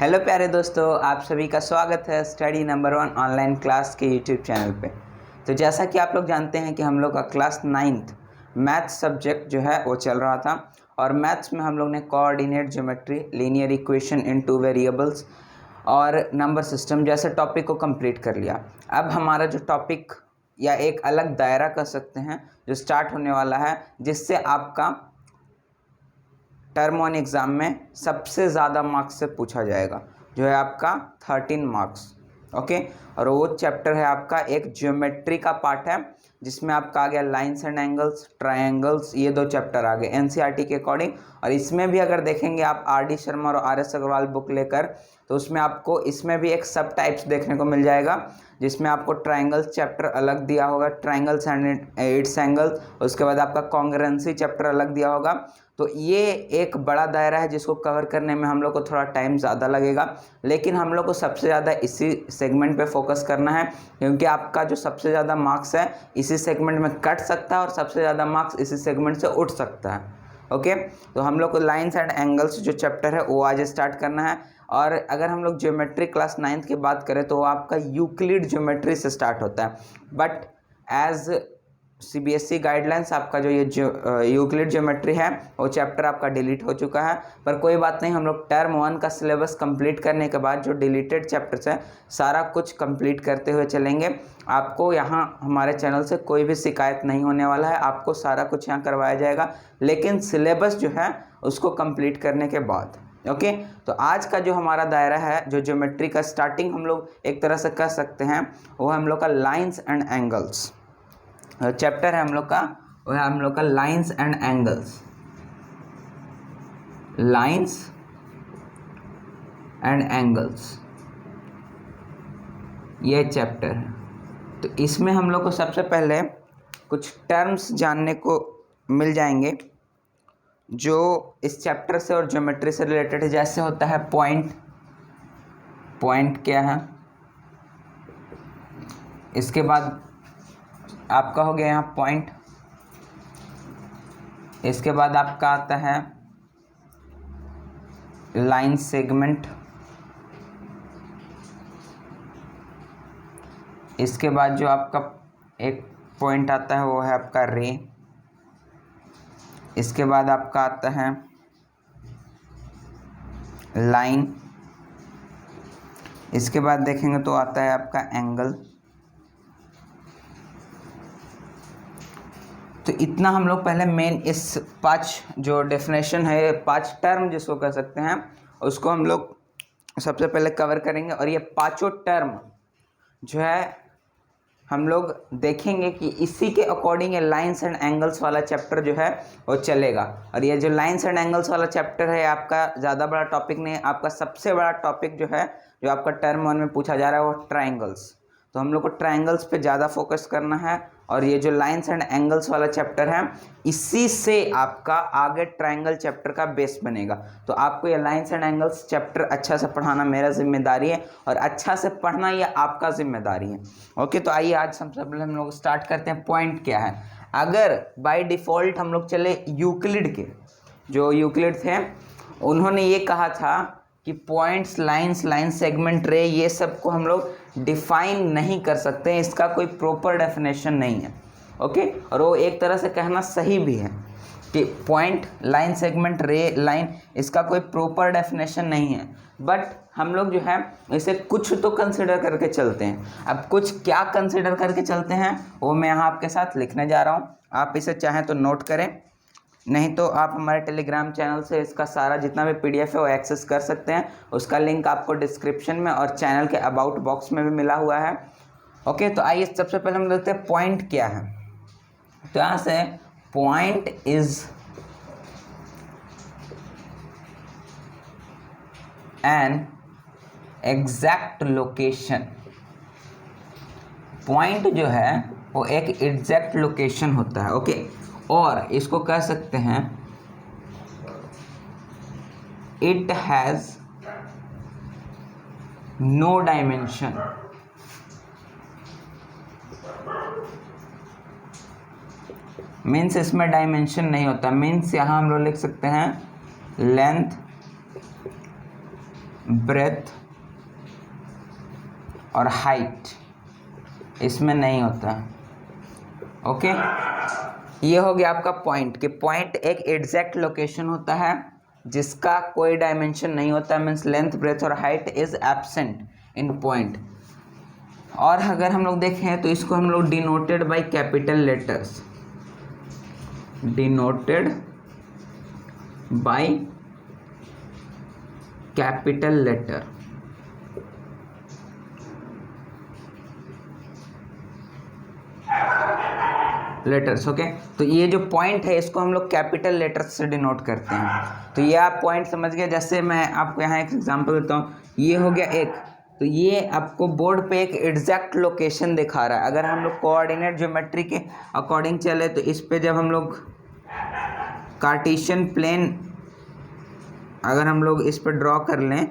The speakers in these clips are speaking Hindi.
हेलो प्यारे दोस्तों, आप सभी का स्वागत है स्टडी नंबर 1 ऑनलाइन क्लास के यूट्यूब चैनल पे। तो जैसा कि आप लोग जानते हैं कि हम लोग का क्लास 9th मैथ्स सब्जेक्ट जो है वो चल रहा था और मैथ्स में हम लोग ने coordinate geometry, linear equation in 2 variables और नंबर सिस्टम जैसे टॉपिक को कंप्लीट कर लिया। अब हमारा जो टॉपिक या एक अलग दायरा कह सकते हैं जो स्टार्ट होने वाला है, जिससे आपका टर्म 1 एग्ज़ाम में सबसे ज़्यादा मार्क्स से पूछा जाएगा, जो है आपका 13 मार्क्स। ओके, और वो चैप्टर है आपका एक ज्योमेट्री का पार्ट है, जिसमें आपका आ गया लाइन्स एंड एंगल्स, ट्रायंगल्स, ये 2 चैप्टर आ गए एनसीईआरटी के अकॉर्डिंग। और इसमें भी अगर देखेंगे आप आर.डी. शर्मा और आर.एस. अग्रवाल बुक लेकर, तो उसमें आपको इसमें भी एक सब टाइप्स देखने को मिल जाएगा, जिसमें आपको ट्रायंगल्स चैप्टर अलग दिया होगा, ट्रायंगल्स एंड इट्स एंगल्स। उसके बाद आपका कॉन्ग्रुएंसी चैप्टर अलग दिया होगा। तो ये एक बड़ा दायरा है जिसको कवर करने में हम लोग को थोड़ा टाइम ज़्यादा लगेगा, लेकिन हम लोग को सबसे ज़्यादा इसी सेगमेंट पे फोकस करना है, क्योंकि आपका जो सबसे ज़्यादा मार्क्स है इसी सेगमेंट में कट सकता है और सबसे ज़्यादा मार्क्स इसी सेगमेंट से उठ सकता है। ओके, तो हम लोग को लाइन्स एंड एंगल्स जो चैप्टर है वो आज स्टार्ट करना है। और अगर हम लोग ज्योमेट्री क्लास 9th की बात करें तो वो आपका यूक्लिड ज्योमेट्री से स्टार्ट होता है, बट एज सीबीएसई गाइडलाइंस आपका जो ये यूक्लिड ज्योमेट्री है वो चैप्टर आपका डिलीट हो चुका है। पर कोई बात नहीं, हम लोग टर्म 1 का सिलेबस कंप्लीट करने के बाद जो डिलीटेड चैप्टर्स है सारा कुछ कंप्लीट करते हुए चलेंगे। आपको यहाँ हमारे चैनल से कोई भी शिकायत नहीं होने वाला है, आपको सारा कुछ यहाँ करवाया जाएगा, लेकिन सिलेबस जो है उसको कंप्लीट करने के बाद। ओके, तो आज का जो हमारा दायरा है, जो ज्योमेट्री का स्टार्टिंग हम लोग एक तरह से कह सकते हैं, वो हम लोग का लाइन्स एंड एंगल्स चैप्टर है हम लोग का, वो है हम लोग का lines and angles, lines and angles, ये चैप्टर है। तो इसमें हम लोग को सबसे पहले कुछ टर्म्स जानने को मिल जाएंगे जो इस चैप्टर से और ज्योमेट्री से रिलेटेड है। जैसे होता है पॉइंट, पॉइंट क्या है, इसके बाद आपका हो गया यहाँ पॉइंट, इसके बाद आपका आता है लाइन सेगमेंट, इसके बाद जो आपका एक पॉइंट आता है वो है आपका रे, इसके बाद आपका आता है लाइन, इसके बाद देखेंगे तो आता है आपका एंगल। तो इतना हम लोग पहले मेन इस 5 जो डेफिनेशन है, 5 टर्म जिसको कह सकते हैं, उसको हम लोग सबसे पहले कवर करेंगे। और ये पांचों टर्म जो है हम लोग देखेंगे कि इसी के अकॉर्डिंग ये लाइन्स एंड एंगल्स वाला चैप्टर जो है वो चलेगा। और ये जो लाइन्स एंड एंगल्स वाला चैप्टर है आपका ज़्यादा बड़ा टॉपिक नहीं है, आपका सबसे बड़ा टॉपिक जो है जो आपका टर्म 1 में पूछा जा रहा है वो ट्रायंगल्स। तो हम लोग को ट्रायंगल्स पे ज़्यादा फोकस करना है, और ये जो लाइन्स एंड एंगल्स वाला चैप्टर है इसी से आपका आगे ट्रायंगल चैप्टर का बेस बनेगा। तो आपको ये लाइन्स एंड एंगल्स चैप्टर अच्छा से पढ़ाना मेरा जिम्मेदारी है, और अच्छा से पढ़ना ये आपका जिम्मेदारी है। ओके, तो आइए आज सबसे पहले हम लोग स्टार्ट करते हैं पॉइंट क्या है। अगर बाय डिफ़ॉल्ट हम लोग चले यूक्लिड के, जो यूक्लिड थे उन्होंने ये कहा था कि पॉइंट्स, लाइन्स, लाइन सेगमेंट, रे, ये सब को हम लोग डिफाइन नहीं कर सकते हैं, इसका कोई प्रॉपर डेफिनेशन नहीं है। ओके, और वो एक तरह से कहना सही भी है कि पॉइंट, लाइन सेगमेंट, रे, लाइन, इसका कोई प्रॉपर डेफिनेशन नहीं है, बट हम लोग जो है इसे कुछ तो कंसिडर करके चलते हैं। अब कुछ क्या कंसिडर करके चलते हैं वो मैं यहाँ आपके साथ लिखने जा रहा हूँ, आप इसे चाहें तो नोट करें, नहीं तो आप हमारे टेलीग्राम चैनल से इसका सारा जितना भी पीडीएफ है वो एक्सेस कर सकते हैं। उसका लिंक आपको डिस्क्रिप्शन में और चैनल के अबाउट बॉक्स में भी मिला हुआ है। ओके, तो आइए सबसे पहले हम देखते हैं पॉइंट क्या है। तो यहाँ से point is an exact location. Point जो है वो एक एग्जैक्ट लोकेशन होता है। ओके, और इसको कह सकते हैं it has no dimension. Means इसमें डायमेंशन नहीं होता। मीन्स यहाँ हम लोग लिख सकते हैं लेंथ ब्रेथ और हाइट इसमें नहीं होता। ओके, ये हो गया आपका पॉइंट कि पॉइंट एक एग्जैक्ट लोकेशन होता है जिसका कोई डायमेंशन नहीं होता, मीन्स लेंथ ब्रेथ और height is absent in point. और अगर हम लोग देखें तो इसको हम लोग denoted by capital letters, denoted by capital letters. Okay, तो ये जो पॉइंट है इसको हम लोग कैपिटल लेटर्स से डिनोट करते हैं। तो ये आप पॉइंट समझ गए। जैसे मैं आपको यहाँ एक एग्जांपल देता हूँ, ये हो गया एक, तो ये आपको बोर्ड पे एक एग्जैक्ट लोकेशन दिखा रहा है। अगर हम लोग कोऑर्डिनेट ज्योमेट्री के अकॉर्डिंग चले तो इस पे जब हम लोग कार्टेशियन प्लेन अगर हम लोग इस पर ड्रॉ कर लें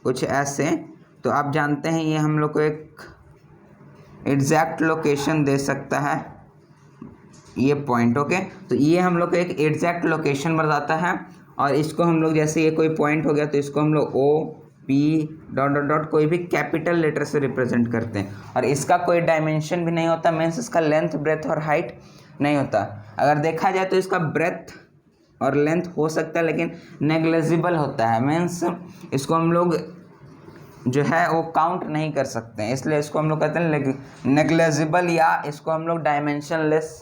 कुछ ऐसे, तो आप जानते हैं ये हम लोग को एक एग्जैक्ट लोकेशन दे सकता है ये पॉइंट। ओके, तो ये हम लोग को एक एग्जैक्ट लोकेशन बताता है। और इसको हम लोग जैसे ये कोई पॉइंट हो गया तो इसको हम लोग O P dot dot dot कोई भी कैपिटल लेटर से रिप्रेजेंट करते हैं। और इसका कोई डायमेंशन भी नहीं होता, मीन्स इसका लेंथ ब्रेथ और हाइट नहीं होता। अगर देखा जाए तो इसका ब्रेथ और लेंथ हो सकता है लेकिन नेग्लिजिबल होता है, मीन्स इसको हम लोग जो है वो काउंट नहीं कर सकते हैं, इसलिए इसको हम लोग कहते हैं नेग्लिजिबल, या इसको हम लोग डायमेंशनलेस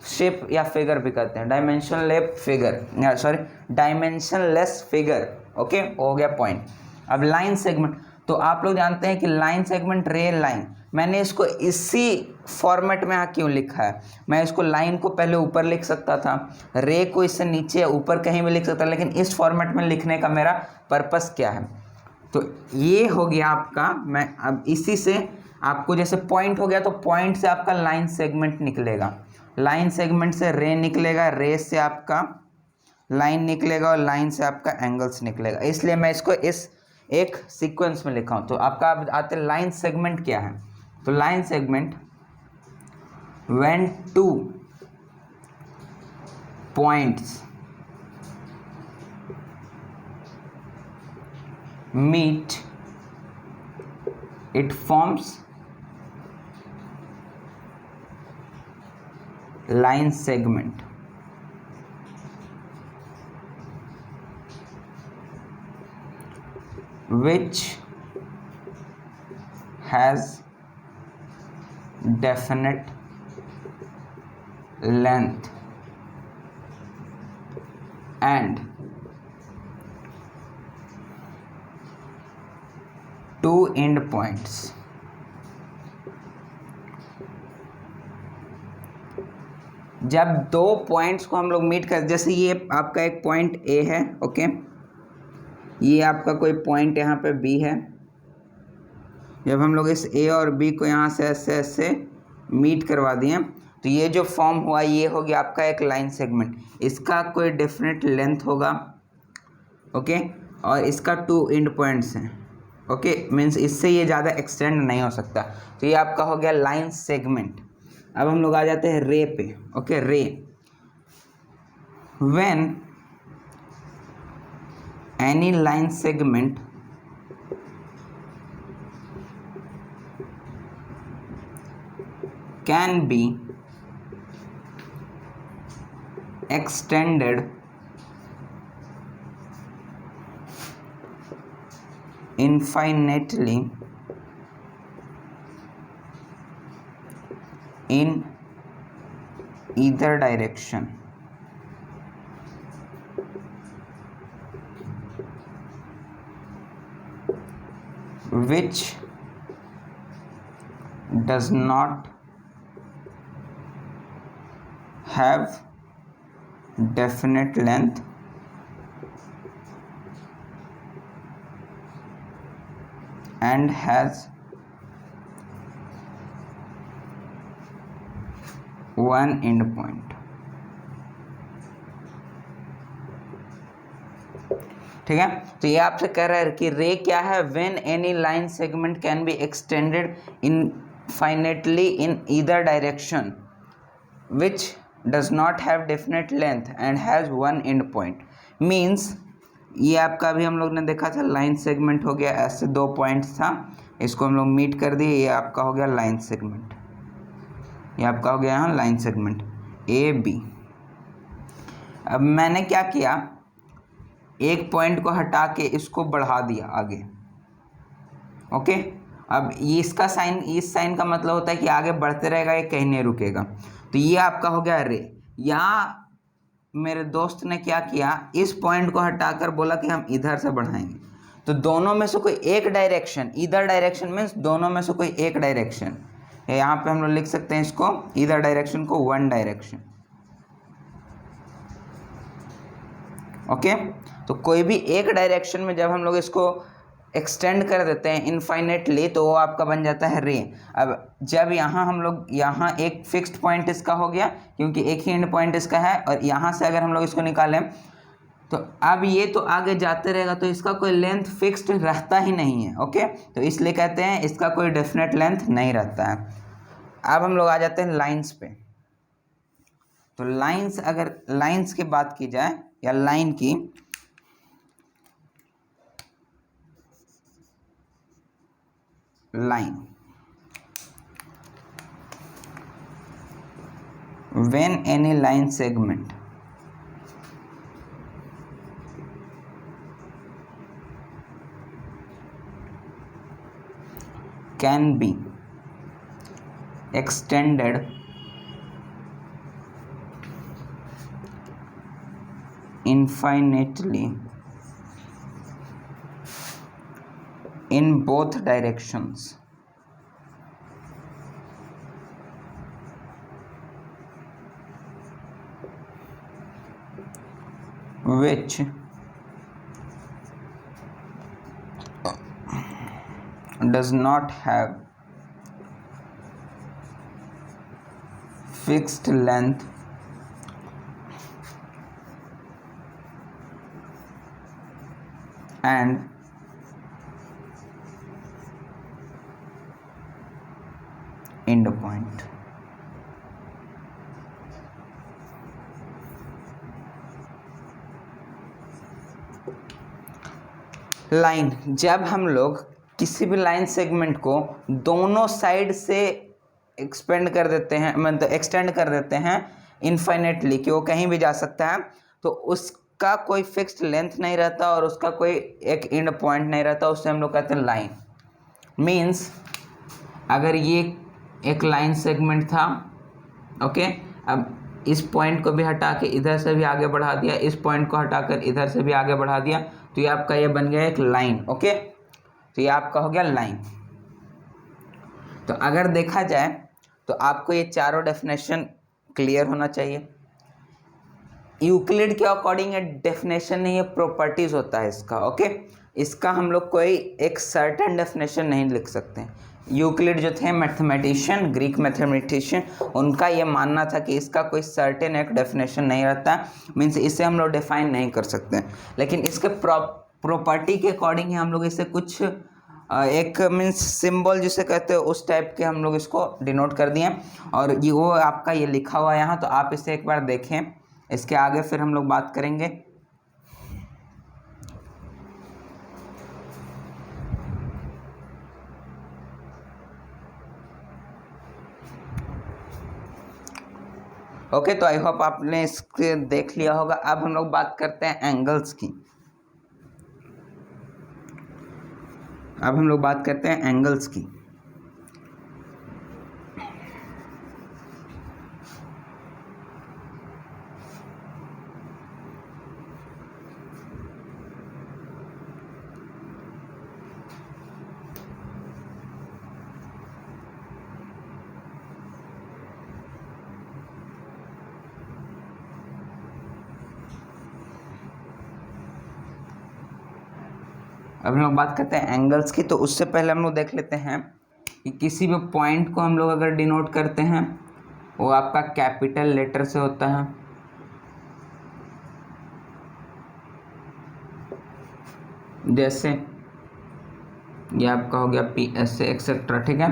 शेप या फिगर भी कहते हैं, dimensionless figure, sorry dimensionless figure. Okay, हो गया पॉइंट। अब लाइन सेगमेंट, तो आप लोग जानते हैं कि लाइन सेगमेंट, रे लाइन, मैंने इसको इसी फॉर्मेट में यहाँ क्यों लिखा है। मैं इसको लाइन को पहले ऊपर लिख सकता था, रे को इससे नीचे या ऊपर कहीं भी लिख सकता, लेकिन इस फॉर्मेट में लिखने का मेरा पर्पस क्या है। तो ये हो गया आपका, मैं अब इसी से आपको जैसे पॉइंट हो गया तो पॉइंट से आपका लाइन सेगमेंट निकलेगा, लाइन सेगमेंट से रे निकलेगा, रे से आपका लाइन निकलेगा और लाइन से आपका एंगल्स निकलेगा। इसलिए मैं इसको इस एक सीक्वेंस में लिखा हूँ। तो आपका अब आते लाइन सेगमेंट क्या है। तो line segment, when two points meet it forms line segment, which has definite length and two end points। जब दो पॉइंट्स को हम लोग मीट कर, जैसे ये आपका एक पॉइंट ए है, ओके, ये आपका कोई पॉइंट यहाँ पे बी है। जब हम लोग इस ए और बी को यहाँ से ऐसे ऐसे मीट करवा दिए तो ये जो फॉर्म हुआ ये हो गया आपका एक लाइन सेगमेंट। इसका कोई डेफिनेट लेंथ होगा, ओके, और इसका टू एंड पॉइंट्स हैं, ओके, मीन्स इससे ये ज़्यादा एक्सटेंड नहीं हो सकता। तो ये आपका हो गया लाइन सेगमेंट। अब हम लोग आ जाते हैं रे पे। ओके, रे, when any line segment can be extended infinitely in either direction, which does not have definite length and has one end point। ठीक है, तो ये आपसे कह रहा है कि रे क्या है, when any line segment can be extended infinitely in either direction which does not have definite length and has one end point, means ये आपका अभी हम लोग ने देखा था लाइन सेगमेंट हो गया, ऐसे 2 पॉइंट्स था, इसको हम लोग मीट कर दिए, ये आपका हो गया लाइन सेगमेंट, ये आपका हो गया यहाँ लाइन सेगमेंट ए बी। अब मैंने क्या किया, एक पॉइंट को हटा के इसको बढ़ा दिया आगे। ओके, अब ये इसका साइन, इस साइन का मतलब होता है कि आगे बढ़ते रहेगा, ये कहीं नहीं रुकेगा। तो ये आपका हो गया रे। यहाँ मेरे दोस्त ने क्या किया, इस पॉइंट को हटाकर बोला कि हम इधर से बढ़ाएंगे। तो दोनों में से कोई एक डायरेक्शन, इधर डायरेक्शन मीन्स दोनों में से कोई एक डायरेक्शन, यहाँ पे हम लोग लिख सकते हैं इसको, इधर डायरेक्शन को वन डायरेक्शन। ओके, तो कोई भी एक डायरेक्शन में जब हम लोग इसको एक्सटेंड कर देते हैं इनफाइनेटली, तो वो आपका बन जाता है रे। अब जब यहाँ हम लोग, यहाँ एक फिक्स्ड पॉइंट इसका हो गया क्योंकि एक ही एंड पॉइंट इसका है, और यहाँ से अगर हम लोग इसको निकालें तो अब ये तो आगे जाते रहेगा, तो इसका कोई लेंथ फिक्स्ड रहता ही नहीं है। ओके, तो इसलिए कहते हैं इसका कोई डेफिनेट लेंथ नहीं रहता है। अब हम लोग आ जाते हैं लाइंस पे। तो लाइंस, अगर लाइंस की बात की जाए या लाइन की, line, when any line segment can be extended infinitely in both directions, which does not have fixed length and end point। Line, जब हम लोग किसी भी लाइन सेगमेंट को दोनों साइड से एक्सपेंड कर देते हैं, मतलब एक्सटेंड कर देते हैं इनफाइनेटली, कि वो कहीं भी जा सकता है, तो उसका कोई फिक्स्ड लेंथ नहीं रहता और उसका कोई एक एंड पॉइंट नहीं रहता, उससे हम लोग कहते हैं लाइन। मीन्स अगर ये एक लाइन सेगमेंट था, ओके, अब इस पॉइंट को भी हटा के इधर से भी आगे बढ़ा दिया, इस पॉइंट को हटाकर इधर से भी आगे बढ़ा दिया, तो ये आपका ये बन गया एक लाइन। ओके, तो ये आपका हो गया लाइन। तो अगर देखा जाए तो आपको ये चारों डेफिनेशन क्लियर होना चाहिए। यूक्लिड के अकॉर्डिंग ये डेफिनेशन नहीं, ये प्रॉपर्टीज होता है इसका। ओके, इसका हम लोग कोई एक सर्टेन डेफिनेशन नहीं लिख सकते। यूक्लिड जो थे मैथमेटिशियन, ग्रीक मैथमेटिशियन, उनका ये मानना था कि इसका कोई सर्टेन एक डेफिनेशन नहीं रहता, मीन्स इसे हम लोग डिफाइन नहीं कर सकते। लेकिन इसके प्रॉपर्टी के अकॉर्डिंग ही हम लोग इसे कुछ एक मीन्स सिंबल जिसे कहते हैं उस टाइप के हम लोग इसको डिनोट कर दिए, और ये वो आपका ये लिखा हुआ है यहाँ, तो आप इसे एक बार देखें, इसके आगे फिर हम लोग बात करेंगे। ओके, तो आई होप आपने इसके देख लिया होगा। अब हम लोग बात करते हैं एंगल्स की। अब हम लोग बात करते हैं एंगल्स की। अब हम लोग बात करते हैं एंगल्स की। तो उससे पहले हम लोग देख लेते हैं कि किसी भी पॉइंट को हम लोग अगर डिनोट करते हैं, वो आपका कैपिटल लेटर से होता है। जैसे ये आपका हो गया पी एस एक्सेट्रा, ठीक है।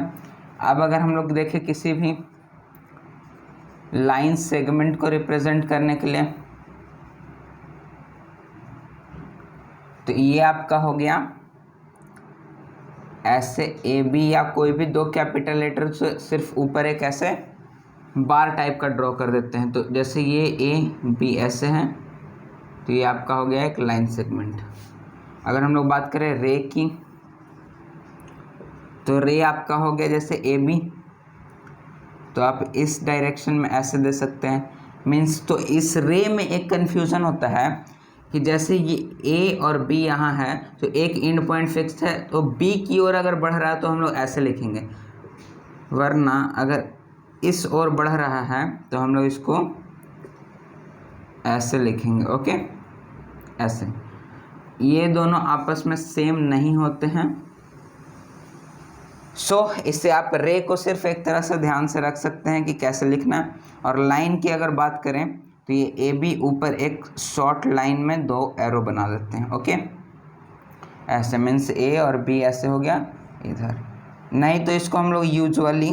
अब अगर हम लोग देखें किसी भी लाइन सेगमेंट को रिप्रेजेंट करने के लिए, तो ये आपका हो गया ऐसे ए बी, या कोई भी दो कैपिटल लेटर से सिर्फ ऊपर एक ऐसे बार टाइप का ड्रॉ कर देते हैं। तो जैसे ये ए बी ऐसे हैं, तो ये आपका हो गया एक लाइन सेगमेंट। अगर हम लोग बात करें रे की, तो रे आपका हो गया जैसे ए बी, तो आप इस डायरेक्शन में ऐसे दे सकते हैं। मीन्स तो इस रे में एक कन्फ्यूज़न होता है कि जैसे ये ए और बी यहाँ है, तो एक एंड पॉइंट फिक्स है, तो बी की ओर अगर बढ़ रहा है तो हम लोग ऐसे लिखेंगे, वरना अगर इस ओर बढ़ रहा है तो हम लोग इसको ऐसे लिखेंगे। ओके, ऐसे। ये दोनों आपस में सेम नहीं होते हैं। इससे आप रे को सिर्फ एक तरह से ध्यान से रख सकते हैं कि कैसे लिखना है। और लाइन की अगर बात करें तो ये ए बी ऊपर एक शॉर्ट लाइन में दो एरो बना देते हैं। ओके, ऐसे मीन्स ए और बी ऐसे हो गया इधर। नहीं तो इसको हम लोग usually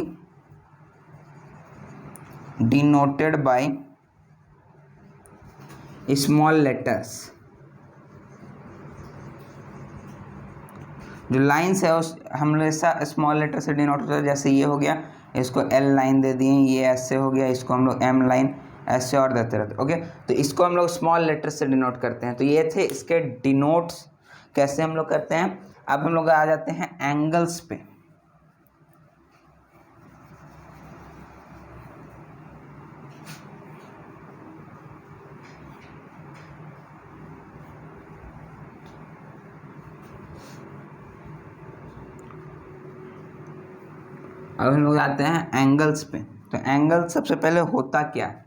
denoted by small letters. जो लाइन्स है उस हम लोग ऐसा स्मॉल लेटर से डिनोट होता है। जैसे ये हो गया, इसको एल लाइन दे दिए, ये ऐसे हो गया, इसको हम लोग एम लाइन, ऐसे और देते रहते। ओके, तो इसको हम लोग स्मॉल लेटर से डिनोट करते हैं। तो ये थे इसके डिनोट्स कैसे हम लोग करते हैं। अब हम लोग आ जाते हैं एंगल्स पे। अब हम लोग आते हैं एंगल्स पे। तो एंगल सबसे पहले होता क्या है,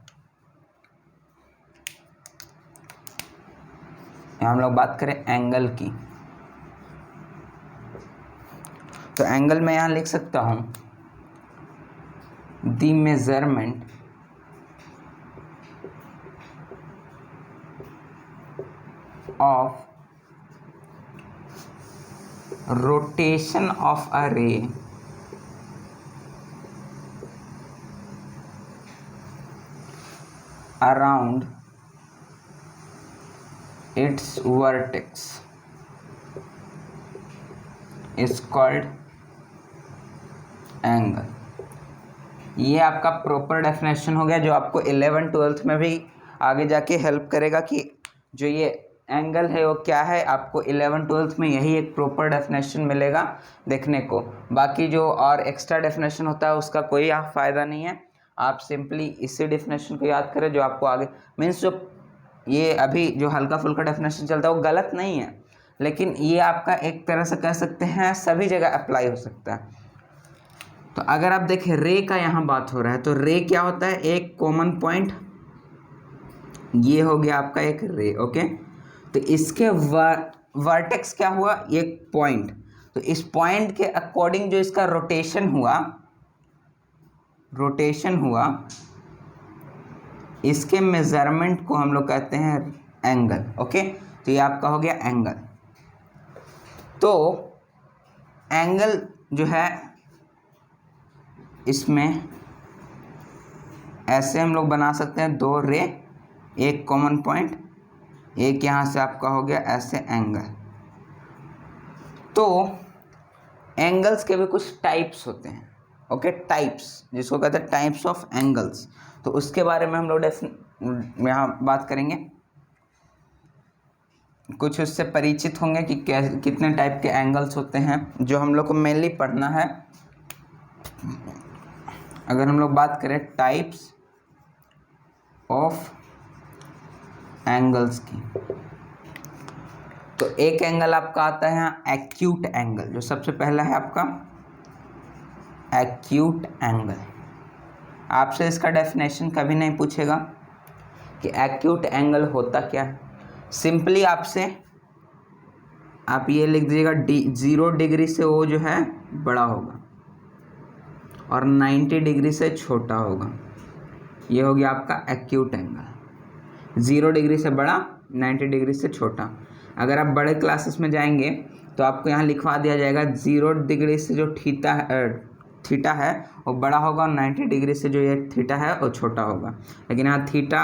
हम लोग बात करें एंगल की, तो एंगल में यहाँ लिख सकता हूँ the measurement of rotation of a रे around its vertex is called angle। ये आपका प्रॉपर डेफिनेशन हो गया, जो आपको 11th-12th में भी आगे जाके हेल्प करेगा कि जो ये एंगल है वो क्या है। आपको 11th-12th में यही एक प्रॉपर डेफिनेशन मिलेगा देखने को। बाकी जो और एक्स्ट्रा डेफिनेशन होता है उसका कोई फ़ायदा नहीं है। आप सिंपली इसी डेफिनेशन को याद करें जो आपको आगे मीन्स जो ये अभी जो हल्का फुल्का डेफिनेशन चलता है वो गलत नहीं है, लेकिन ये आपका एक तरह से कह सकते हैं सभी जगह अप्लाई हो सकता है। तो अगर आप देखें रे का यहाँ बात हो रहा है, तो रे क्या होता है, एक कॉमन पॉइंट, ये हो गया आपका एक रे। ओके, तो इसके वर्टेक्स क्या हुआ, एक पॉइंट। तो इस पॉइंट के अकॉर्डिंग जो इसका रोटेशन हुआ, इसके मेजरमेंट को हम लोग कहते हैं एंगल। ओके, तो ये आपका हो गया एंगल। तो एंगल जो है इसमें ऐसे हम लोग बना सकते हैं, दो रे, एक कॉमन पॉइंट, एक यहाँ से आपका हो गया ऐसे एंगल। तो एंगल्स के भी कुछ टाइप्स होते हैं। ओके, टाइप्स जिसको कहते हैं टाइप्स ऑफ एंगल्स, तो उसके बारे में हम लोग यहाँ बात करेंगे। कुछ उससे परिचित होंगे कि कितने टाइप के एंगल्स होते हैं, जो हम लोग को मेनली पढ़ना है। अगर हम लोग बात करें टाइप्स ऑफ एंगल्स की, तो एक एंगल आपका आता है यहाँ एक्यूट एंगल। जो सबसे पहला है आपका एक्यूट एंगल। आपसे इसका डेफिनेशन कभी नहीं पूछेगा कि एक्यूट एंगल होता क्या है। सिंपली आपसे आप ये लिख दीजिएगा, 0 डिग्री से वो जो है बड़ा होगा और 90 डिग्री से छोटा होगा। ये हो गया आपका एक्यूट एंगल, 0 डिग्री से बड़ा, 90 डिग्री से छोटा। अगर आप बड़े क्लासेस में जाएंगे तो आपको यहाँ लिखवा दिया जाएगा 0 डिग्री से जो थीटा है वो बड़ा होगा और 90 डिग्री से जो ये थीटा है वो छोटा होगा। लेकिन यहाँ थीटा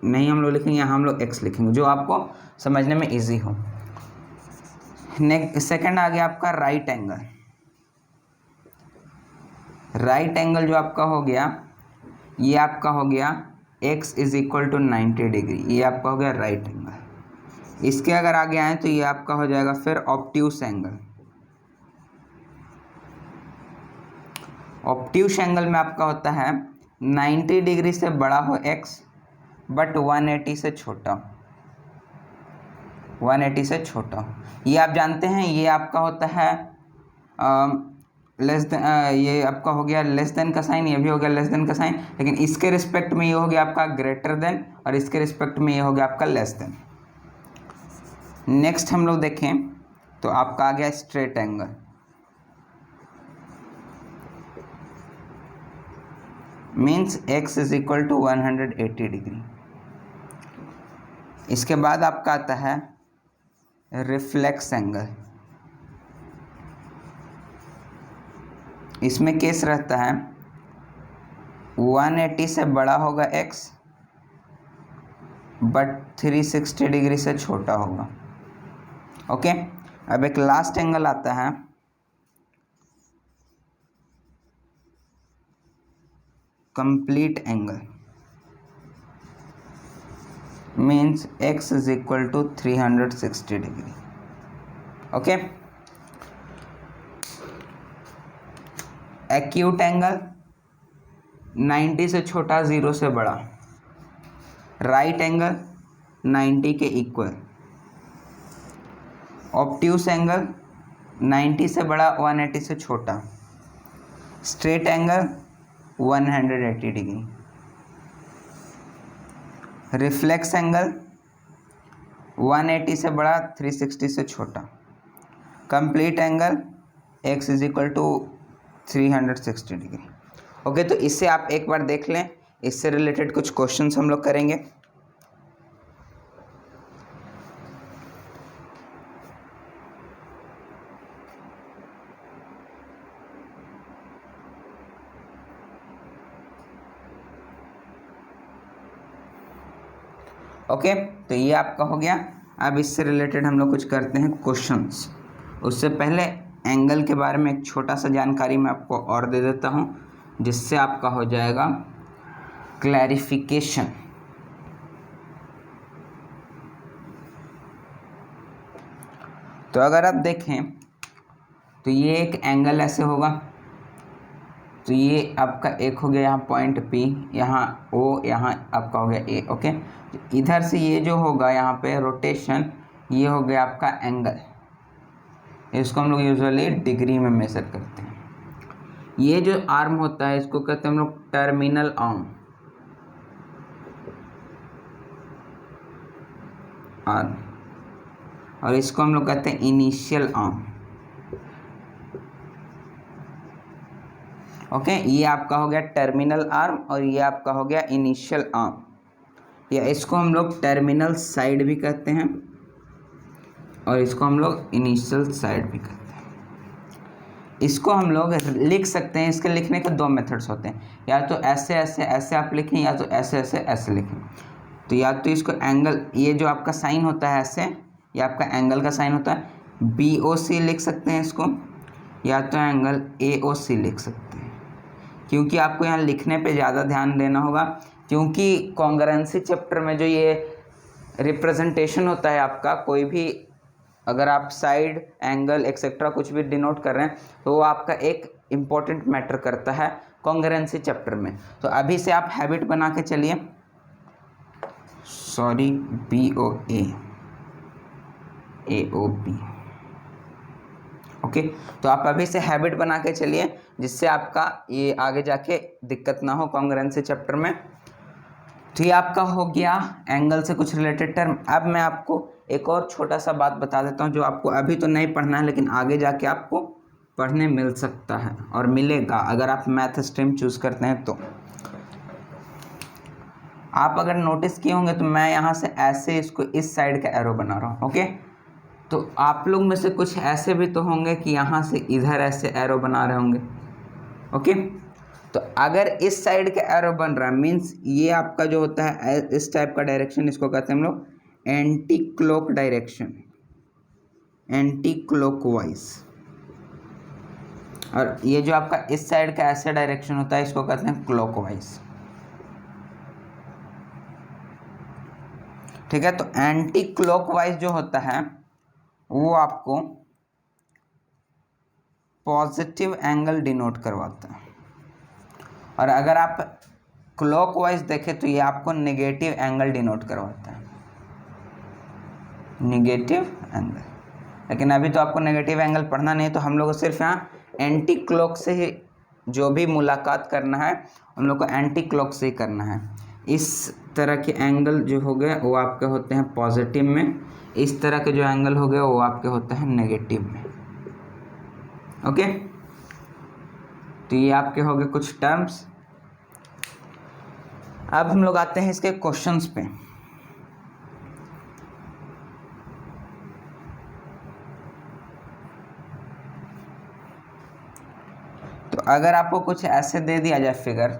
नहीं हम लोग लिखेंगे, यहाँ हम लोग एक्स लिखेंगे, जो आपको समझने में इजी हो। नेक्स्ट सेकंड आ गया आपका राइट एंगल। राइट एंगल जो आपका हो गया, ये आपका हो गया x is equal to 90 degree, ये आपका हो गया राइट एंगल। इसके अगर आगे आए तो ये आपका हो जाएगा फिर ऑब्ट्यूस एंगल। ऑब्ट्यूस एंगल में आपका होता है 90 डिग्री से बड़ा हो x बट 180 से छोटा, 180 से छोटा। ये आप जानते हैं, ये आपका होता है लेस देन, ये आपका हो गया लेस देन का साइन, ये भी हो गया लेस देन का साइन, लेकिन इसके रिस्पेक्ट में ये हो गया आपका ग्रेटर देन और इसके रिस्पेक्ट में ये हो गया आपका लेस देन। नेक्स्ट हम लोग देखें तो आपका आ गया straight angle. Means x is equal to 180 degree. इसके बाद आपका आता है रिफ्लेक्स एंगल। इसमें केस रहता है 180 से बड़ा होगा x बट 360 डिग्री से छोटा होगा। ओके, अब एक लास्ट एंगल आता है complete angle. Means x is equal to 360 degree. Okay, acute angle 90 से छोटा, 0 से बड़ा। राइट एंगल 90 के इक्वल। ऑब्ट्यूस एंगल 90 से बड़ा, 180 से छोटा। Straight angle 180 degree. Reflex angle 180 से बड़ा, 360 से छोटा। Complete angle x is equal to 360 degree. Okay, तो इससे आप एक बार देख लें, इससे रिलेटेड कुछ क्वेश्चंस हम लोग करेंगे। ओके, तो ये आपका हो गया। अब इससे रिलेटेड हम लोग कुछ करते हैं क्वेश्चंस। उससे पहले एंगल के बारे में एक छोटा सा जानकारी मैं आपको और दे देता हूँ, जिससे आपका हो जाएगा क्लैरिफिकेशन। तो अगर आप देखें तो ये एक एंगल ऐसे होगा, तो ये आपका एक हो गया यहाँ पॉइंट P, यहाँ O, यहाँ आपका हो गया A। ओके, इधर से ये जो होगा यहाँ पे रोटेशन, ये हो गया आपका एंगल। इसको हम लोग यूजुअली डिग्री में मेजर करते हैं। ये जो आर्म होता है इसको कहते हैं हम लोग टर्मिनल आर्म, और इसको हम लोग कहते हैं इनिशियल आर्म। ओके, ये आपका हो गया टर्मिनल आर्म और ये आपका हो गया इनिशियल आर्म, या इसको हम लोग टर्मिनल साइड भी कहते हैं और इसको हम लोग इनिशियल साइड भी कहते हैं। इसको हम लोग लिख सकते हैं, इसके लिखने के दो मेथड्स होते हैं, या तो ऐसे ऐसे ऐसे आप लिखें, या तो ऐसे ऐसे ऐसे लिखें। तो या तो इसको एंगल, ये जो आपका साइन होता है ऐसे, ये आपका एंगल का साइन होता है, BOC लिख सकते हैं इसको, या तो एंगल AOC लिख सकते हैं। क्योंकि आपको यहाँ लिखने पे ज़्यादा ध्यान देना होगा, क्योंकि कॉन्ग्रुएंसी चैप्टर में जो ये रिप्रेजेंटेशन होता है आपका, कोई भी अगर आप साइड, एंगल एक्सेट्रा कुछ भी डिनोट कर रहे हैं तो वो आपका एक इम्पॉर्टेंट मैटर करता है कॉन्ग्रुएंसी चैप्टर में। तो अभी से आप हैबिट बना के चलिए, सॉरी BOA AOB। ओके, तो आप अभी से हैबिट बना के चलिए, जिससे आपका ये आगे जाके दिक्कत ना हो कॉन्ग्रुएंसी चैप्टर में। तो ये आपका हो गया एंगल से कुछ रिलेटेड टर्म। अब मैं आपको एक और छोटा सा बात बता देता हूँ, जो आपको अभी तो नहीं पढ़ना है, लेकिन आगे जाके आपको पढ़ने मिल सकता है और मिलेगा अगर आप मैथ स्ट्रीम चूज करते हैं। तो आप अगर नोटिस किए होंगे तो मैं यहाँ से ऐसे इसको इस साइड का एरो बना रहा हूँ। ओके, तो आप लोग में से कुछ ऐसे भी तो होंगे कि यहाँ से इधर ऐसे एरो बना रहे होंगे। ओके, तो अगर इस साइड का एरो बन रहा है, मीन्स ये आपका जो होता है इस टाइप का डायरेक्शन, इसको कहते हैं हम लोग anti clock direction. Anti clockwise, और ये जो आपका इस साइड का ऐसे डायरेक्शन होता है इसको कहते हैं क्लॉकवाइज। ठीक है, तो एंटी क्लॉकवाइज जो होता है वो आपको पॉजिटिव एंगल डिनोट करवाता है, और अगर आप क्लॉकवाइज देखें तो ये आपको नेगेटिव एंगल डिनोट करवाता है, नेगेटिव एंगल। लेकिन अभी तो आपको नेगेटिव एंगल पढ़ना नहीं है, तो हम लोग को सिर्फ यहाँ एंटी क्लॉक से ही जो भी मुलाकात करना है हम लोग को एंटी क्लॉक से ही करना है। इस तरह के एंगल जो हो गए वो आपके होते हैं पॉजिटिव में, इस तरह के जो एंगल हो गए वो आपके होते हैं नेगेटिव में। ओके, तो ये आपके हो गए कुछ टर्म्स। अब हम लोग आते हैं इसके क्वेश्चंस पे। तो अगर आपको कुछ ऐसे दे दिया जाए फिगर,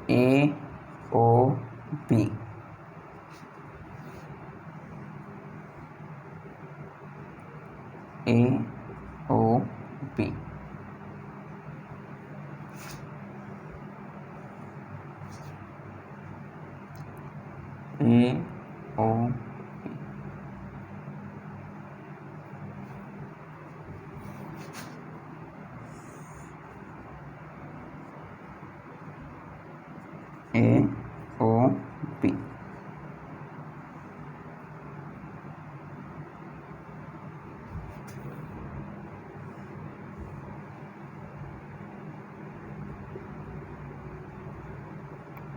ए ओ बी, ए ओ बी, ए ओ ए ओ बी,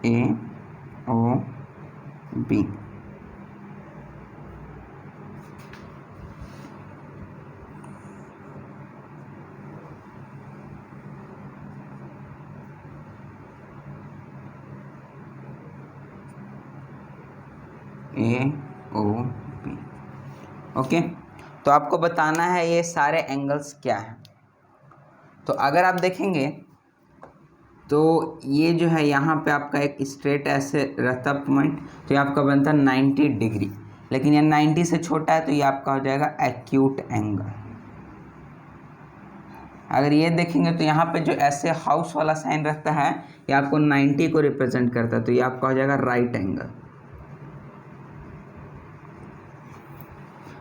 ए ओ बी, ए ओ बी। ओके, तो आपको बताना है ये सारे एंगल्स क्या हैं। तो अगर आप देखेंगे तो ये जो है यहाँ पे आपका एक स्ट्रेट ऐसे रहता पॉइंट, तो ये आपका बनता है 90 डिग्री, लेकिन ये 90 से छोटा है तो ये आपका हो जाएगा एक्यूट एंगल। अगर ये देखेंगे तो यहाँ पे जो ऐसे हाउस वाला साइन रहता है ये आपको 90 को रिप्रेजेंट करता है, तो ये आपका हो जाएगा राइट एंगल।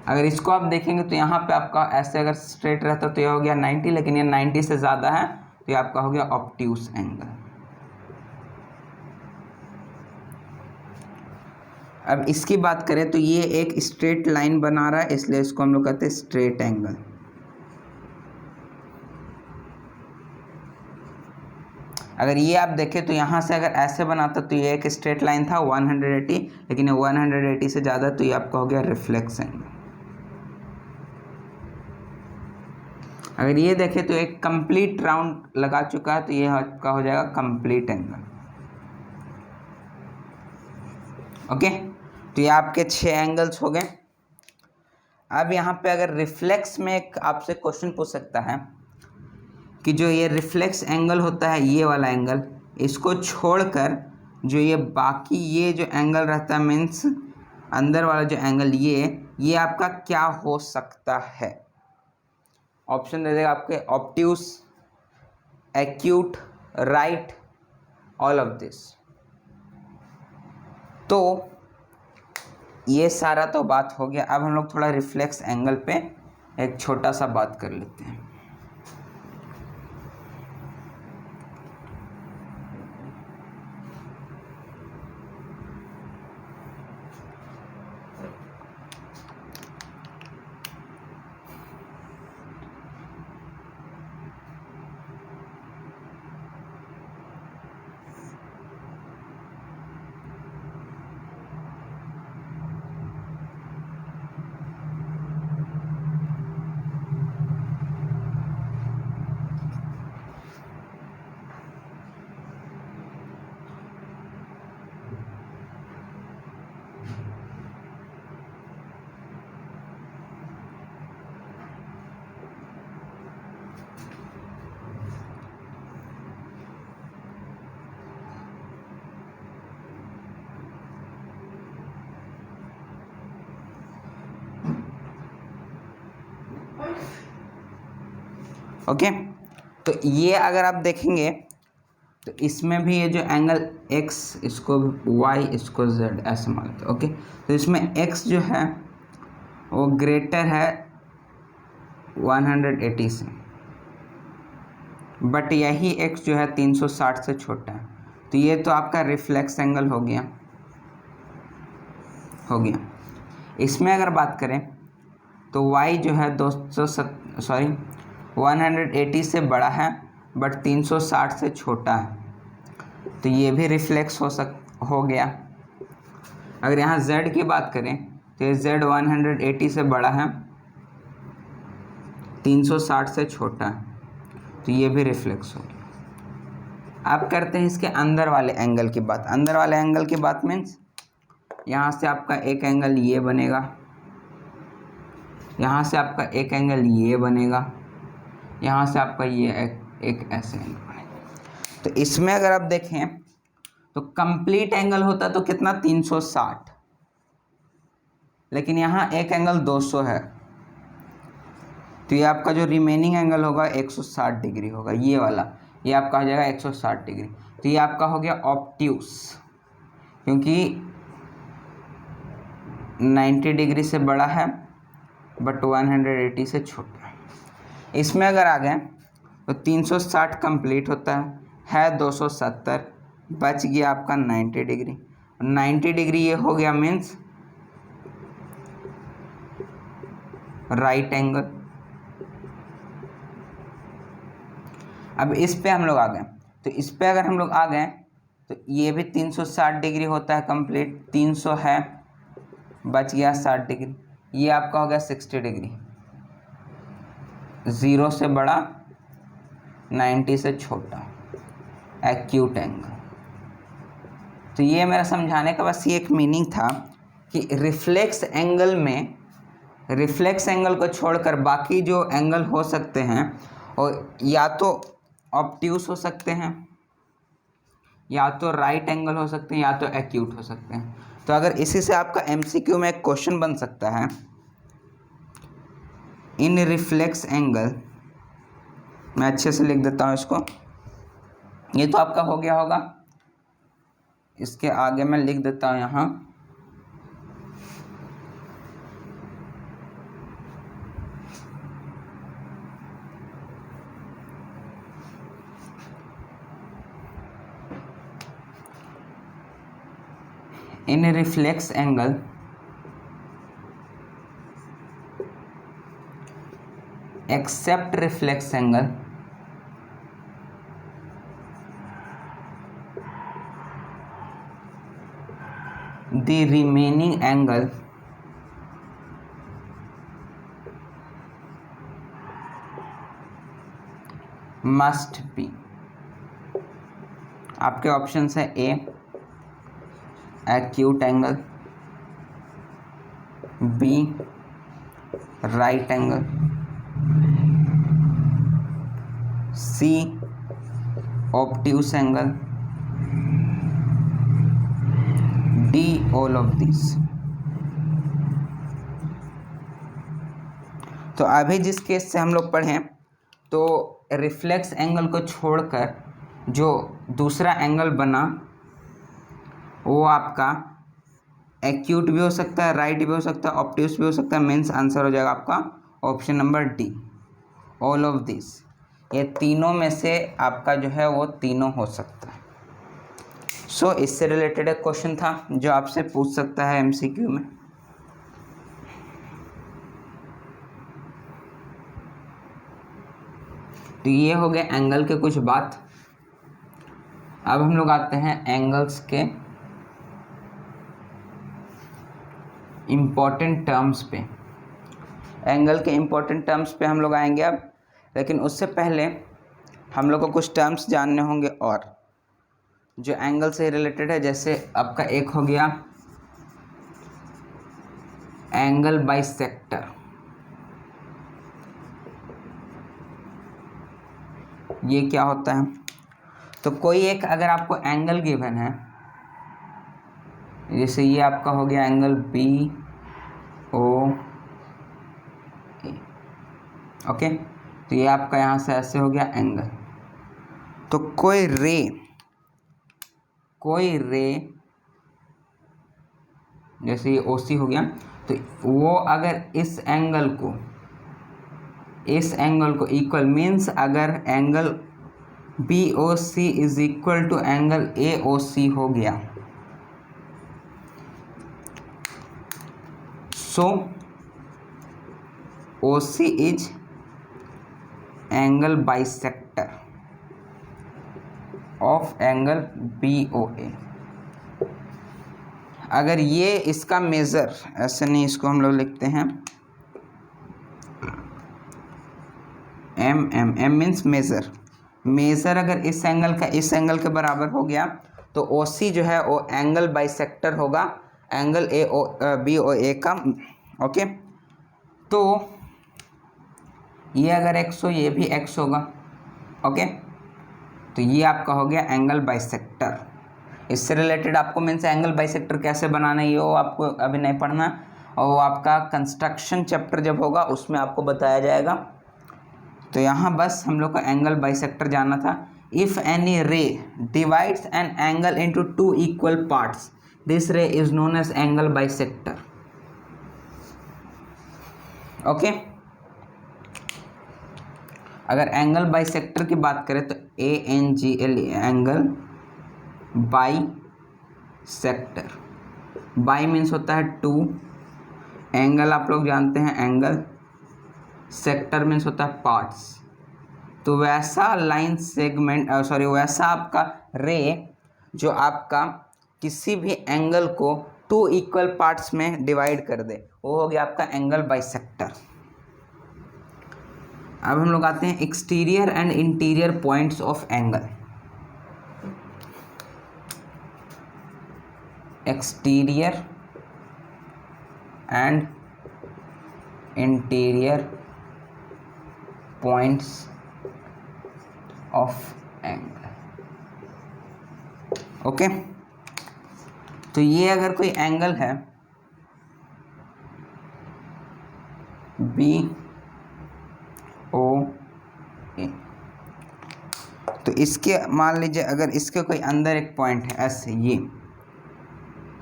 अगर इसको आप देखेंगे तो यहाँ पे आपका ऐसे अगर स्ट्रेट रहता तो ये हो गया 90, लेकिन ये 90 से ज़्यादा है तो ये आपका हो गया ऑब्ट्यूस एंगल। अब इसकी बात करें तो ये एक स्ट्रेट लाइन बना रहा है, इसलिए इसको हम लोग कहते हैं स्ट्रेट एंगल। अगर ये आप देखें तो यहाँ से अगर ऐसे बनाता तो ये एक स्ट्रेट लाइन था 180, लेकिन ये 180 से ज़्यादा, तो ये आपका हो गया रिफ्लेक्स एंगल। अगर ये देखें तो एक कंप्लीट राउंड लगा चुका है, तो ये आपका हो जाएगा कंप्लीट एंगल। ओके, तो ये आपके 6 एंगल्स हो गए। अब यहाँ पे अगर रिफ्लेक्स में एक आपसे क्वेश्चन पूछ सकता है कि जो ये रिफ्लेक्स एंगल होता है ये वाला एंगल, इसको छोड़कर जो ये बाकी ये जो एंगल रहता है मीन्स अंदर वाला जो एंगल ये आपका क्या हो सकता है। ऑप्शन दे देगा आपके obtuse, acute, right, all of this. तो ये सारा तो बात हो गया। अब हम लोग थोड़ा रिफ्लेक्स एंगल पे एक छोटा सा बात कर लेते हैं। ओके, तो ये अगर आप देखेंगे तो इसमें भी ये जो एंगल x, इसको y, इसको z ऐसे मानते हैं। ओके, तो इसमें x जो है वो ग्रेटर है 180 से, बट यही x जो है 360 से छोटा है। तो ये तो आपका रिफ्लेक्स एंगल हो गया। इसमें अगर बात करें तो y जो है 180 से बड़ा है बट 360 से छोटा है, तो ये भी रिफ्लेक्स हो गया। अगर यहाँ z की बात करें तो ये z 180 से बड़ा है, 360 से छोटा है, तो ये भी रिफ्लेक्स हो गया। अब करते हैं इसके अंदर वाले एंगल की बात। अंदर वाले एंगल की बात मीन्स यहाँ से आपका एक एंगल ये बनेगा, यहाँ से आपका एक एंगल ये बनेगा, यहाँ से आपका ये एक ऐसे एंगल बनेगा। तो इसमें अगर आप देखें तो कंप्लीट एंगल होता तो कितना 360, लेकिन यहाँ एक एंगल 200 है, तो ये आपका जो रिमेनिंग एंगल होगा 160 डिग्री होगा। ये वाला ये आपका हो जाएगा 160 डिग्री। तो ये आपका हो गया ऑब्ट्यूस, क्योंकि 90 डिग्री से बड़ा है बट 180 से छोटा है। इसमें अगर आ गए तो 360 कंप्लीट होता है 270, बच गया आपका 90 डिग्री। 90 डिग्री ये हो गया मीन्स राइट एंगल। अब इस पे हम लोग आ गए, तो इस पे अगर हम लोग आ गए तो ये भी 360 डिग्री होता है कंप्लीट, 300 है, बच गया 60 डिग्री। ये आपका हो गया 60 डिग्री, 0 से बड़ा 90 से छोटा, एक्यूट एंगल। तो ये मेरा समझाने का बस ये एक मीनिंग था कि रिफ्लेक्स एंगल में, रिफ्लेक्स एंगल को छोड़कर बाकी जो एंगल हो सकते हैं और या तो ऑब्ट्यूस हो सकते हैं, या तो राइट एंगल हो सकते हैं, या तो एक्यूट हो सकते हैं। तो अगर इसी से आपका एमसीक्यू में एक क्वेश्चन बन सकता है, इन रिफ्लेक्स एंगल, मैं अच्छे से लिख देता हूँ इसको। ये तो आपका हो गया होगा, इसके आगे मैं लिख देता हूँ यहाँ, in reflex angle except reflex angle the remaining angle must be, आपके ऑप्शन है A acute angle, B right angle, C obtuse angle, D all of this. तो अभी जिस केस से हम लोग पढ़ें, तो रिफ्लेक्स एंगल को छोड़कर जो दूसरा एंगल बना वो आपका एक्यूट भी हो सकता है, राइट भी हो सकता है, ऑब्ट्यूस भी हो सकता है। मीन्स आंसर हो जाएगा आपका option number D, all of this. ये तीनों में से आपका जो है वो तीनों हो सकता है। सो इससे रिलेटेड एक क्वेश्चन था जो आपसे पूछ सकता है एमसीक्यू में। तो ये हो गए एंगल के कुछ बात। अब हम लोग आते हैं एंगल्स के इम्पोर्टेंट टर्म्स पे। एंगल के इम्पोर्टेंट टर्म्स पे हम लोग आएंगे अब, लेकिन उससे पहले हम लोग को कुछ टर्म्स जानने होंगे और जो एंगल से रिलेटेड है। जैसे आपका एक हो गया एंगल बाइसेक्टर। ये क्या होता है? तो कोई एक अगर आपको एंगल गिवन है, जैसे ये आपका हो गया एंगल बी ओ ए, ओके। तो ये आपका यहाँ से ऐसे हो गया एंगल। तो कोई रे जैसे ये OC हो गया, तो वो अगर इस एंगल को इक्वल मीन्स अगर angle BOC is equal to angle AOC हो गया, so OC is angle bisector of angle BOA। अगर ये इसका मेज़र, ऐसे नहीं, इसको हम लोग लिखते हैं M मीन्स मेज़र अगर इस एंगल का इस एंगल के बराबर हो गया तो OC जो है वो एंगल बाइसेक्टर होगा एंगल BOA का। ओके, तो ये अगर x हो, ये भी x होगा। ओके, तो ये आपका हो गया एंगल बाइसेक्टर। इससे रिलेटेड आपको मीन्स एंगल बाइसेक्टर कैसे बनाना है ये वो आपको अभी नहीं पढ़ना, और वो आपका कंस्ट्रक्शन चैप्टर जब होगा उसमें आपको बताया जाएगा। तो यहाँ बस हम लोग को एंगल बाइसेक्टर जानना था। If any ray divides an angle into two equal parts, this ray is known as angle bisector. Okay, अगर एंगल बाइसेक्टर की बात करें तो ANGL angle bisector. Bi means होता है टू, एंगल आप लोग जानते हैं एंगल, सेक्टर मीन्स होता है पार्ट्स। तो वैसा लाइन सेगमेंट वैसा आपका रे जो आपका किसी भी एंगल को टू इक्वल पार्ट्स में डिवाइड कर दे, वो हो गया आपका एंगल बाइसेक्टर। अब हम लोग आते हैं exterior and interior points of angle. Exterior and interior points of angle. Okay, तो ये अगर कोई एंगल है BOA, तो इसके मान लीजिए अगर इसके कोई अंदर एक पॉइंट है ऐसे ये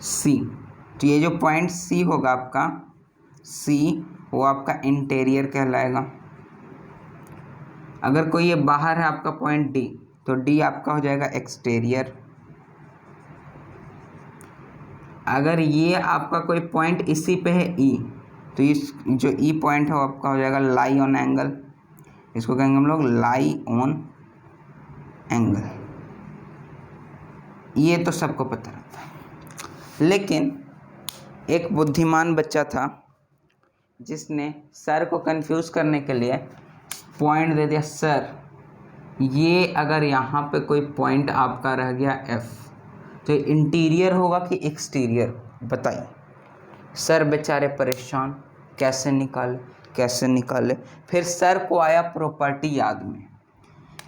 C, तो ये जो पॉइंट C होगा आपका C, वो आपका इंटीरियर कहलाएगा। अगर कोई ये बाहर है आपका पॉइंट D, तो D आपका हो जाएगा एक्सटीरियर। अगर ये आपका कोई पॉइंट इसी पे है E, तो इस जो E पॉइंट है वो आपका हो जाएगा लाई ऑन एंगल। इसको कहेंगे हम लोग लाई ऑन एंगल। ये तो सबको पता रहता है, लेकिन एक बुद्धिमान बच्चा था जिसने सर को कंफ्यूज करने के लिए पॉइंट दे दिया। सर, ये अगर यहाँ पे कोई पॉइंट आपका रह गया F, तो इंटीरियर होगा कि एक्सटीरियर, बताइए। सर बेचारे परेशान, कैसे निकाले। फिर सर को आया प्रॉपर्टी याद में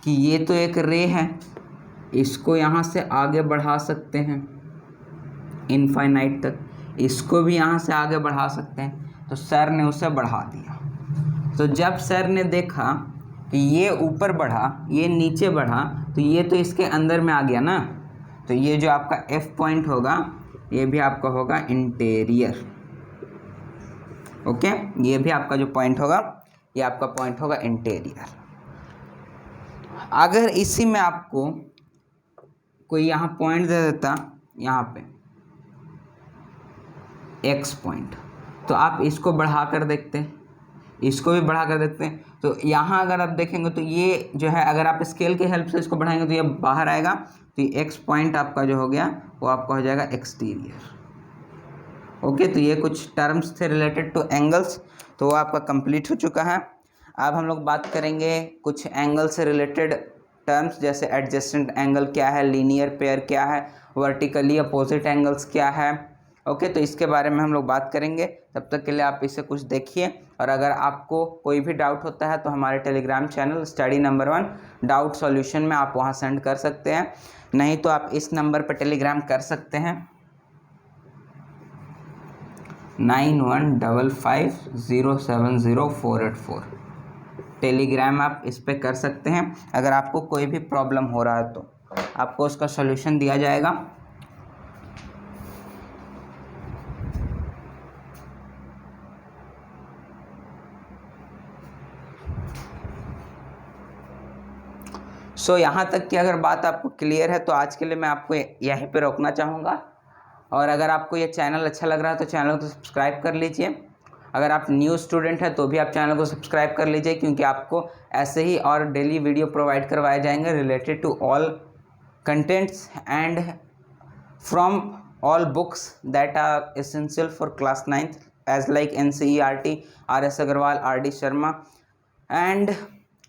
कि ये तो एक रे है, इसको यहाँ से आगे बढ़ा सकते हैं इनफाइनाइट तक, इसको भी यहाँ से आगे बढ़ा सकते हैं। तो सर ने उसे बढ़ा दिया। तो जब सर ने देखा कि ये ऊपर बढ़ा, ये नीचे बढ़ा, तो ये तो इसके अंदर में आ गया ना, तो ये जो आपका F पॉइंट होगा ये भी आपका होगा इंटीरियर। ओके, ये भी आपका जो पॉइंट होगा ये आपका पॉइंट होगा इंटीरियर। अगर इसी में आपको कोई यहाँ पॉइंट दे देता, यहाँ पे X पॉइंट, तो आप इसको बढ़ा कर देखते हैं, इसको भी बढ़ा कर देखते हैं। तो यहाँ अगर आप देखेंगे तो ये जो है, अगर आप स्केल के हेल्प से इसको बढ़ाएंगे तो ये बाहर आएगा, तो ये X पॉइंट आपका जो हो गया वो आपका हो जाएगा एक्सटीरियर। ओके, तो ये कुछ टर्म्स थे रिलेटेड टू एंगल्स, तो वो आपका कंप्लीट हो चुका है। अब हम लोग बात करेंगे कुछ एंगल से रिलेटेड टर्म्स, जैसे एडजेसेंट एंगल क्या है, लीनियर पेयर क्या है, वर्टिकली अपोजिट एंगल्स क्या है। ओके, तो इसके बारे में हम लोग बात करेंगे। तब तक के लिए आप इसे कुछ देखिए, और अगर आपको कोई भी डाउट होता है तो हमारे Telegram channel study number 1 doubt solution में आप वहां सेंड कर सकते हैं, नहीं तो आप इस नंबर पर टेलीग्राम कर सकते हैं 9155070484। टेलीग्राम आप इस पे कर सकते हैं। अगर आपको कोई भी प्रॉब्लम हो रहा है तो आपको उसका सॉल्यूशन दिया जाएगा। यहाँ तक की अगर बात आपको क्लियर है तो आज के लिए मैं आपको यहीं पे रोकना चाहूँगा। और अगर आपको ये चैनल अच्छा लग रहा है तो चैनल को सब्सक्राइब कर लीजिए। अगर आप न्यू स्टूडेंट हैं तो भी आप चैनल को सब्सक्राइब कर लीजिए, क्योंकि आपको ऐसे ही और डेली वीडियो प्रोवाइड करवाए जाएंगे related to all contents and from all books that are essential for class 9th as like NCERT, RS Agarwal, RD Sharma. And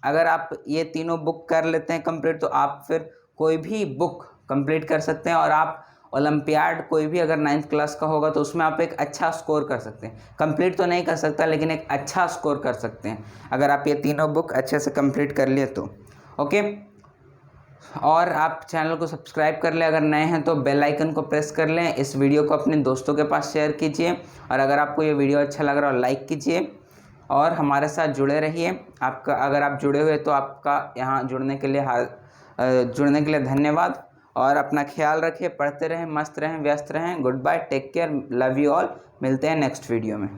अगर आप ये तीनों बुक कर लेते हैं कंप्लीट तो आप फिर कोई भी बुक कंप्लीट कर सकते हैं, और आप ओलंपियाड कोई भी अगर 9th क्लास का होगा तो उसमें आप एक अच्छा स्कोर कर सकते हैं। कंप्लीट तो नहीं कर सकता लेकिन एक अच्छा स्कोर कर सकते हैं अगर आप ये तीनों बुक अच्छे से कंप्लीट कर लिए तो। ओके, और आप चैनल को सब्सक्राइब कर लें, अगर नए हैं तो बेल आइकन को प्रेस कर लें, इस वीडियो को अपने दोस्तों के पास शेयर कीजिए, और अगर आपको ये वीडियो अच्छा लग रहा हो लाइक कीजिए और हमारे साथ जुड़े रहिए। आपका अगर आप जुड़े हुए तो आपका यहाँ जुड़ने के लिए धन्यवाद, और अपना ख्याल रखिए, पढ़ते रहें, मस्त रहें, व्यस्त रहें। Good bye, take care, love you all. मिलते हैं नेक्स्ट वीडियो में।